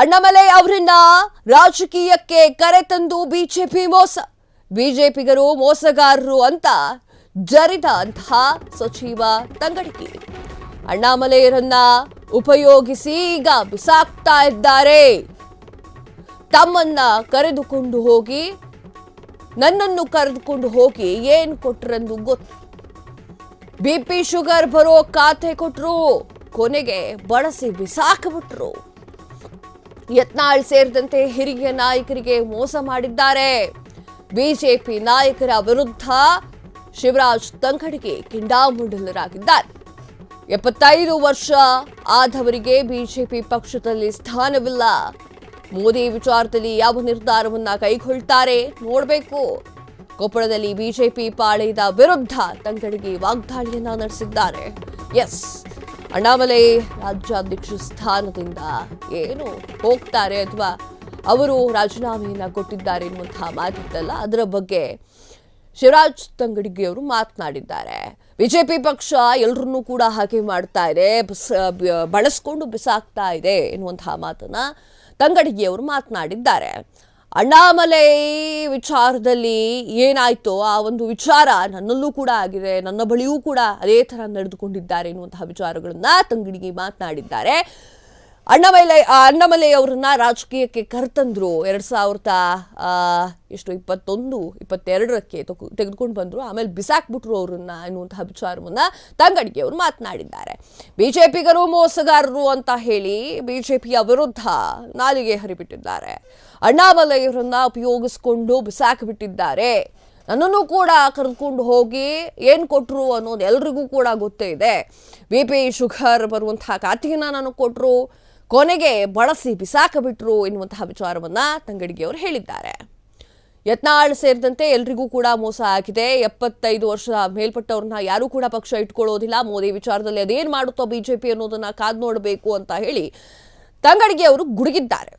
ಅಣ್ಣಾಮಲೈ ಅವರನ್ನ ರಾಜಕೀಯಕ್ಕೆ ಕರೆತಂದು ಬಿಜೆಪಿ ಮೋಸ, ಬಿಜೆಪಿಗರು ಮೋಸಗಾರರು ಅಂತ ಜರಿದಂತಹ ಸಚಿವ ತಂಗಡಗಿ ಅಣ್ಣಾಮಲೈರನ್ನ ಉಪಯೋಗಿಸಿ ಈಗ ಬಿಸಾಕ್ತಾ ಇದ್ದಾರೆ. ತಮ್ಮನ್ನ ಕರೆದುಕೊಂಡು ಹೋಗಿ ನನ್ನನ್ನು ಕರೆದುಕೊಂಡು ಹೋಗಿ ಏನು ಕೊಟ್ರೆಂದು ಗೊತ್ತು. ಬಿಪಿ ಶುಗರ್ ಬರೋ ಖಾತೆ ಕೊಟ್ರು, ಕೊನೆಗೆ ಬಳಸಿ ಬಿಸಾಕಿಬಿಟ್ರು. ಯತ್ನಾಳ್ ಸೇರಿದಂತೆ ಹಿರಿಯ ನಾಯಕರಿಗೆ ಮೋಸ ಮಾಡಿದ್ದಾರೆ. ಬಿಜೆಪಿ ನಾಯಕರ ವಿರುದ್ಧ ಶಿವರಾಜ್ ತಂಗಡಗಿ ಕೆಂಡಾಮಂಡಲರಾಗಿದ್ದಾರೆ. 75 ವರ್ಷ ಆದವರಿಗೆ ಬಿಜೆಪಿ ಪಕ್ಷದಲ್ಲಿ ಸ್ಥಾನವಿಲ್ಲ. ಮೋದಿ ವಿಚಾರದಲ್ಲಿ ಯಾವ ನಿರ್ಧಾರವನ್ನ ಕೈಗೊಳ್ತಾರೆ ನೋಡಬೇಕು. ಕೊಪ್ಪಳದಲ್ಲಿ ಬಿಜೆಪಿ ಪಾಳೆಯದ ವಿರುದ್ಧ ತಂಗಡಗಿ ವಾಗ್ದಾಳಿಯನ್ನ ನಡೆಸಿದ್ದಾರೆ. ಎಸ್, ಅಣ್ಣಾಮಲೈ ರಾಜ್ಯಾಧ್ಯಕ್ಷ ಸ್ಥಾನದಿಂದ ಏನು ಹೋಗ್ತಾರೆ ಅಥವಾ ಅವರು ರಾಜೀನಾಮೆಯನ್ನ ಕೊಟ್ಟಿದ್ದಾರೆ ಎನ್ನುವಂತಹ ಮಾತಿತ್ತಲ್ಲ, ಅದರ ಬಗ್ಗೆ ಶಿವರಾಜ್ ತಂಗಡಗಿ ಅವರು ಮಾತನಾಡಿದ್ದಾರೆ. ಬಿಜೆಪಿ ಪಕ್ಷ ಎಲ್ಲರನ್ನೂ ಕೂಡ ಹಾಗೆ ಮಾಡ್ತಾ ಇದೆ, ಬಳಸ್ಕೊಂಡು ಬಿಸಾಕ್ತಾ ಇದೆ ಎನ್ನುವಂತಹ ಮಾತನ್ನ ತಂಗಡಗಿ ಅವರು ಮಾತನಾಡಿದ್ದಾರೆ. ಅಣ್ಣಾಮಲೈ ವಿಚಾರದಲ್ಲಿ ಏನಾಯ್ತೋ ಆ ಒಂದು ವಿಚಾರ ನನ್ನಲ್ಲೂ ಕೂಡ ಆಗಿದೆ, ನನ್ನ ಬಳಿಯೂ ಕೂಡ ಅದೇ ತರ ನಡೆದುಕೊಂಡಿದ್ದಾರೆ ಎನ್ನುವಂತಹ ವಿಚಾರಗಳನ್ನ ತಂಗಡಗಿ ಮಾತನಾಡಿದ್ದಾರೆ. ಅಣ್ಣಾಮಲೈ ಅವರನ್ನ ರಾಜಕೀಯಕ್ಕೆ ಕರೆತಂದ್ರು 2021-22ಕ್ಕೆ ತೆಗೆದುಕೊಂಡು ಬಂದ್ರು, ಆಮೇಲೆ ಬಿಸಾಕ್ಬಿಟ್ರು ಅವರನ್ನ ಎನ್ನುವಂತಹ ವಿಚಾರವನ್ನ ತಂಗಡಗಿ ಅವರು ಮಾತನಾಡಿದ್ದಾರೆ. ಬಿಜೆಪಿಗರು ಮೋಸಗಾರರು ಅಂತ ಹೇಳಿ ಬಿಜೆಪಿಯ ವಿರುದ್ಧ ನಾಲಿಗೆ ಹರಿಬಿಟ್ಟಿದ್ದಾರೆ. ಅಣ್ಣಾಮಲೈ ಅವರನ್ನ ಉಪಯೋಗಿಸಿಕೊಂಡು ಬಿಸಾಕಿಬಿಟ್ಟಿದ್ದಾರೆ. ನನ್ನನ್ನು ಕೂಡ ಕರೆದುಕೊಂಡು ಹೋಗಿ ಏನು ಕೊಟ್ಟರು ಅನ್ನೋದು ಎಲ್ರಿಗೂ ಕೂಡ ಗೊತ್ತೇ ಇದೆ. ಬಿಪಿ ಶುಗರ್ ಬರುವಂತಹ ಖಾತೆಯನ್ನ ನಾನು ಕೊಟ್ಟರು, ಕೊನೆಗೆ ಬಳಸಿ ಬಿಸಾಕಬಿಟ್ರು ಎನ್ನುವಂತಹ ವಿಚಾರವನ್ನ ತಂಗಡಗಿ ಅವರು ಹೇಳಿದ್ದಾರೆ. ಯತ್ನಾಳ್ ಸೇರಿದಂತೆ ಎಲ್ರಿಗೂ ಕೂಡ ಮೋಸ ಆಗಿದೆ. 75 ವರ್ಷ ಮೇಲ್ಪಟ್ಟವ್ರನ್ನ ಯಾರೂ ಕೂಡ ಪಕ್ಷ ಇಟ್ಕೊಳ್ಳೋದಿಲ್ಲ. ಮೋದಿ ವಿಚಾರದಲ್ಲಿ ಅದೇನ್ ಮಾಡುತ್ತೋ ಬಿಜೆಪಿ ಅನ್ನೋದನ್ನ ಕಾದ್ ನೋಡಬೇಕು ಅಂತ ಹೇಳಿ ತಂಗಡಗಿ ಅವರು ಗುಡುಗಿದ್ದಾರೆ.